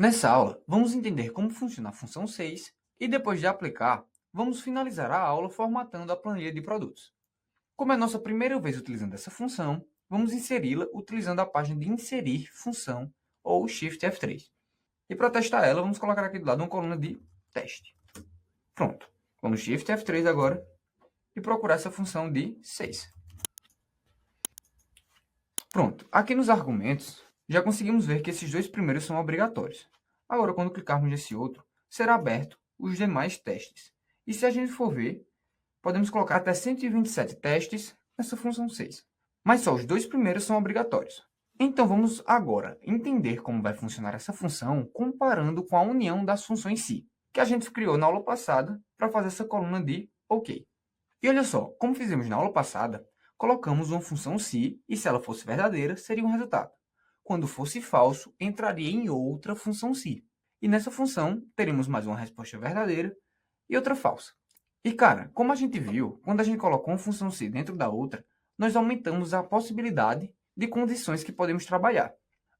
Nessa aula, vamos entender como funciona a função 6 e, depois de aplicar, vamos finalizar a aula formatando a planilha de produtos. Como é a nossa primeira vez utilizando essa função, vamos inseri-la utilizando a página de inserir função ou Shift F3. E para testar ela, vamos colocar aqui do lado uma coluna de teste. Pronto. Vamos Shift F3 agora e procurar essa função de 6. Pronto. Aqui nos argumentos, já conseguimos ver que esses dois primeiros são obrigatórios. Agora, quando clicarmos nesse outro, será aberto os demais testes. E se a gente for ver, podemos colocar até 127 testes nessa função 6. Mas só os dois primeiros são obrigatórios. Então, vamos agora entender como vai funcionar essa função comparando com a união das funções si, que a gente criou na aula passada para fazer essa coluna de OK. E olha só, como fizemos na aula passada, colocamos uma função se e se ela fosse verdadeira, seria um resultado. Quando fosse falso, entraria em outra função se. E nessa função, teremos mais uma resposta verdadeira e outra falsa. E cara, como a gente viu, quando a gente coloca uma função se dentro da outra, nós aumentamos a possibilidade de condições que podemos trabalhar.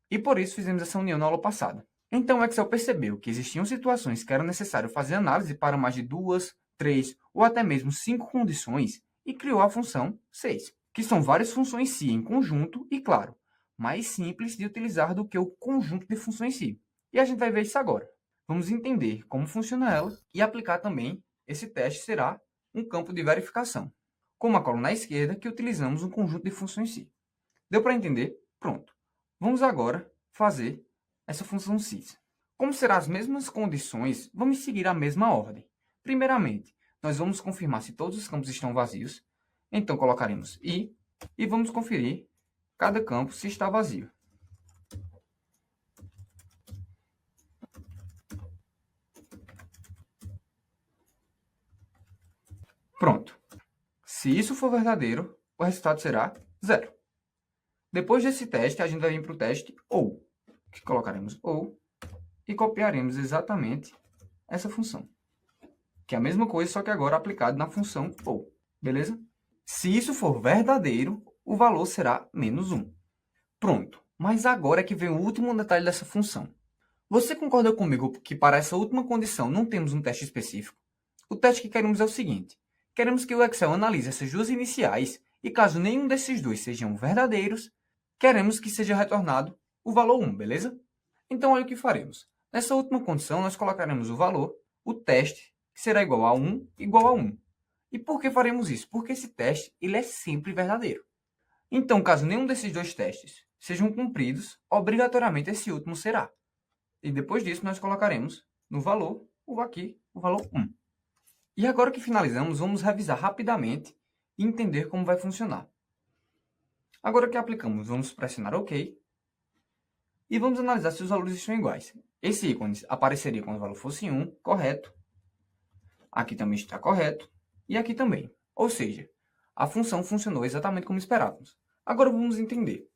E por isso fizemos essa união na aula passada. Então o Excel percebeu que existiam situações que era necessário fazer análise para mais de 2, 3 ou até mesmo 5 condições e criou a função 6, que são várias funções se em conjunto e, claro, mais simples de utilizar do que o conjunto de funções si. E a gente vai ver isso agora. Vamos entender como funciona ela e aplicar também. Esse teste será um campo de verificação, como a coluna à esquerda que utilizamos um conjunto de funções si. Deu para entender? Pronto. Vamos agora fazer essa função si. Como serão as mesmas condições, vamos seguir a mesma ordem. Primeiramente, nós vamos confirmar se todos os campos estão vazios. Então, colocaremos i e vamos conferir cada campo se está vazio. Pronto. Se isso for verdadeiro, o resultado será 0. Depois desse teste, a gente vai vir para o teste OU, que colocaremos OU e copiaremos exatamente essa função, que é a mesma coisa, só que agora aplicado na função OU, beleza? Se isso for verdadeiro, o valor será menos 1. Pronto, mas agora é que vem o último detalhe dessa função. Você concorda comigo que para essa última condição não temos um teste específico? O teste que queremos é o seguinte: queremos que o Excel analise essas duas iniciais e caso nenhum desses dois sejam verdadeiros, queremos que seja retornado o valor 1, beleza? Então, olha o que faremos. Nessa última condição, nós colocaremos o valor, o teste, que será igual a 1, igual a 1. E por que faremos isso? Porque esse teste ele é sempre verdadeiro. Então, caso nenhum desses dois testes sejam cumpridos, obrigatoriamente esse último será. E depois disso, nós colocaremos no valor, o valor 1. E agora que finalizamos, vamos revisar rapidamente e entender como vai funcionar. Agora que aplicamos, vamos pressionar OK. E vamos analisar se os valores estão iguais. Esse ícone apareceria quando o valor fosse 1, correto. Aqui também está correto. E aqui também. Ou seja, a função funcionou exatamente como esperávamos. Agora vamos entender.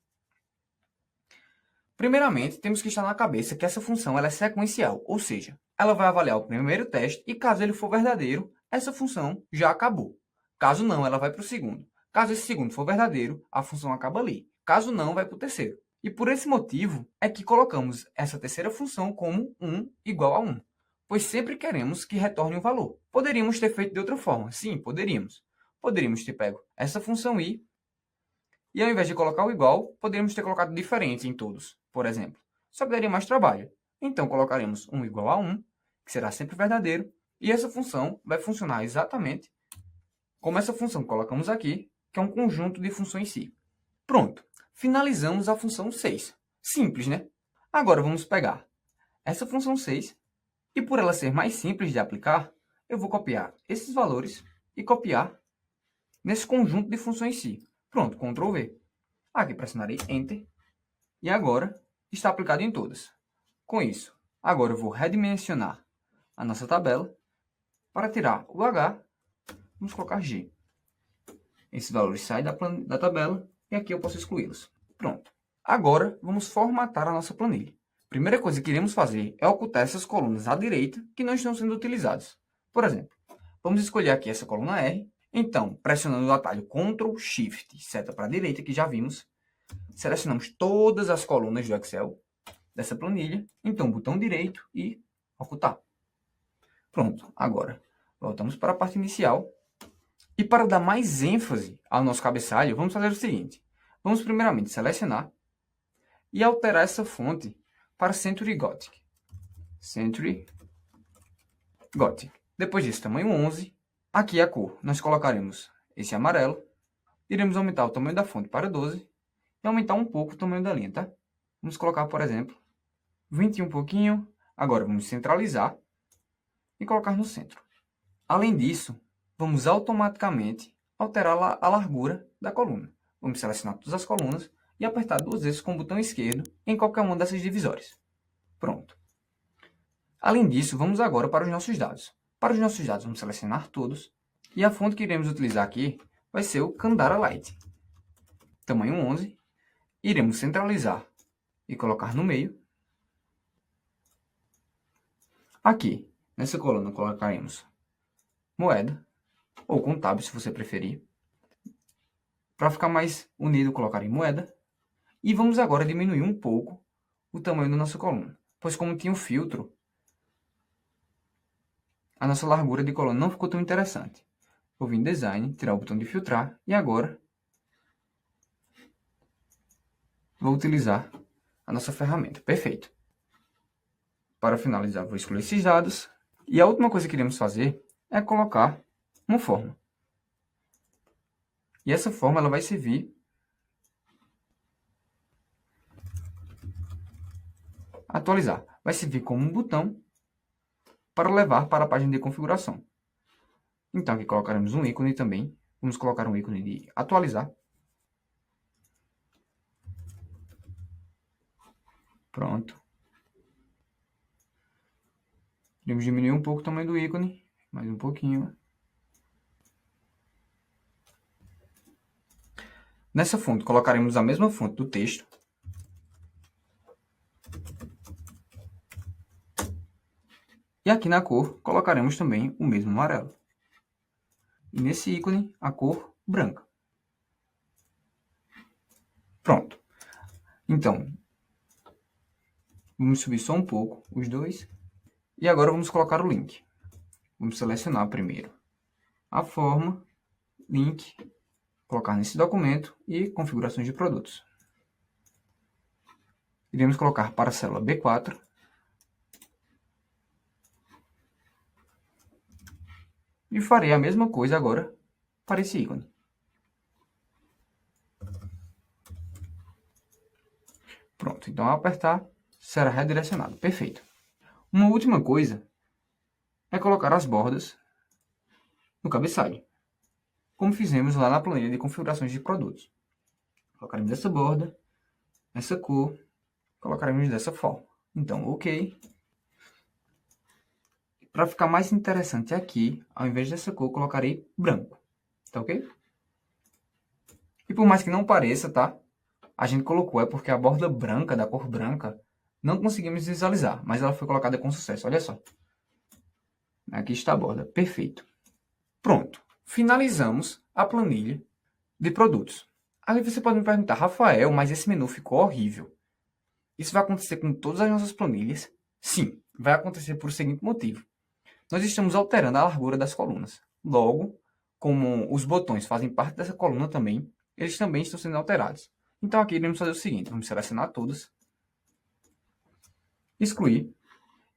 Primeiramente, temos que estar na cabeça que essa função ela é sequencial, ou seja, ela vai avaliar o primeiro teste e caso ele for verdadeiro, essa função já acabou. Caso não, ela vai para o segundo. Caso esse segundo for verdadeiro, a função acaba ali. Caso não, vai para o terceiro. E por esse motivo é que colocamos essa terceira função como 1 igual a 1, pois sempre queremos que retorne um valor. Poderíamos ter feito de outra forma. Sim, poderíamos. Poderíamos ter pego essa função i e ao invés de colocar o igual, poderíamos ter colocado diferente em todos, por exemplo. Só que daria mais trabalho. Então, colocaremos 1 igual a 1, que será sempre verdadeiro, e essa função vai funcionar exatamente como essa função que colocamos aqui, que é um conjunto de funções si. Pronto, finalizamos a função 6. Simples, né? Agora vamos pegar essa função 6, e por ela ser mais simples de aplicar, eu vou copiar esses valores e copiar nesse conjunto de funções si. Pronto, Ctrl V. Aqui pressionarei Enter. E agora está aplicado em todas. Com isso, agora eu vou redimensionar a nossa tabela. Para tirar o H, vamos colocar G. Esses valores saem da tabela e aqui eu posso excluí-los. Pronto. Agora vamos formatar a nossa planilha. Primeira coisa que iremos fazer é ocultar essas colunas à direita que não estão sendo utilizadas. Por exemplo, vamos escolher aqui essa coluna R. Então, pressionando o atalho Ctrl Shift, seta para a direita, que já vimos, selecionamos todas as colunas do Excel dessa planilha, então botão direito e ocultar. Pronto, agora voltamos para a parte inicial. E para dar mais ênfase ao nosso cabeçalho, vamos fazer o seguinte. Vamos primeiramente selecionar e alterar essa fonte para Century Gothic. Century Gothic. Depois disso, tamanho 11. Aqui a cor, nós colocaremos esse amarelo. Iremos aumentar o tamanho da fonte para 12 e aumentar um pouco o tamanho da linha, tá? Vamos colocar, por exemplo, 21 um pouquinho. Agora vamos centralizar e colocar no centro. Além disso, vamos automaticamente alterar a largura da coluna. Vamos selecionar todas as colunas e apertar 2 vezes com o botão esquerdo em qualquer uma dessas divisórias. Pronto. Além disso, vamos agora para os nossos dados. Para os nossos dados, vamos selecionar todos. E a fonte que iremos utilizar aqui vai ser o Candara Light. Tamanho 11. Iremos centralizar e colocar no meio. Aqui, nessa coluna, colocaremos moeda, ou com tab, se você preferir. Para ficar mais unido, colocar em moeda. E vamos agora diminuir um pouco o tamanho da nossa coluna. Pois como tinha um filtro, a nossa largura de coluna não ficou tão interessante. Vou vir em Design, tirar o botão de filtrar. E agora, vou utilizar a nossa ferramenta. Perfeito. Para finalizar, vou excluir esses dados. E a última coisa que iremos fazer é colocar uma forma. E essa forma ela vai servir atualizar. Vai servir como um botão para levar para a página de configuração. Então aqui colocaremos um ícone também. Vamos colocar um ícone de atualizar. Pronto. Vamos diminuir um pouco o tamanho do ícone. Mais um pouquinho. Nessa fonte colocaremos a mesma fonte do texto. E aqui na cor colocaremos também o mesmo amarelo. E nesse ícone a cor branca. Pronto. Então, vamos subir só um pouco os dois. E agora vamos colocar o link. Vamos selecionar primeiro a forma, link, colocar nesse documento e configurações de produtos. Iremos colocar para a célula B4. E farei a mesma coisa agora para esse ícone. Pronto, então ao apertar, será redirecionado. Perfeito. Uma última coisa é colocar as bordas no cabeçalho, como fizemos lá na planilha de configurações de produtos. Colocaremos essa borda, essa cor, colocaremos dessa forma. Então, ok. Para ficar mais interessante aqui, ao invés dessa cor, colocarei branco. Tá ok? E por mais que não pareça, tá? A gente colocou, é porque a borda branca, da cor branca, não conseguimos visualizar, mas ela foi colocada com sucesso. Olha só. Aqui está a borda. Perfeito. Pronto. Finalizamos a planilha de produtos. Aí você pode me perguntar, Rafael, mas esse menu ficou horrível. Isso vai acontecer com todas as nossas planilhas? Sim, vai acontecer por o seguinte motivo. Nós estamos alterando a largura das colunas. Logo, como os botões fazem parte dessa coluna também, eles também estão sendo alterados. Então aqui iremos fazer o seguinte, vamos selecionar todos, excluir,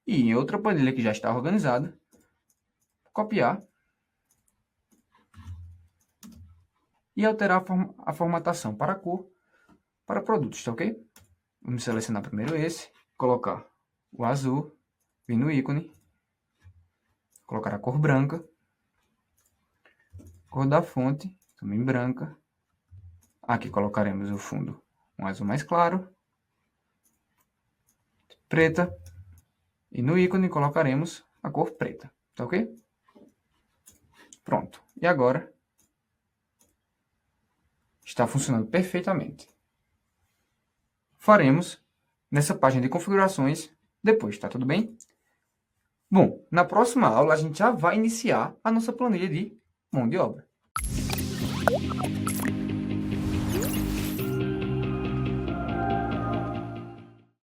e em outra planilha que já está organizada, copiar e alterar a formatação para a cor, para produtos, tá ok? Vamos selecionar primeiro esse, colocar o azul, vir no ícone, colocar a cor branca, cor da fonte, também branca. Aqui colocaremos o fundo um azul mais claro, preta, e no ícone colocaremos a cor preta, tá ok? Pronto. E agora está funcionando perfeitamente. Faremos nessa página de configurações depois, tá tudo bem? Bom, na próxima aula a gente já vai iniciar a nossa planilha de mão de obra.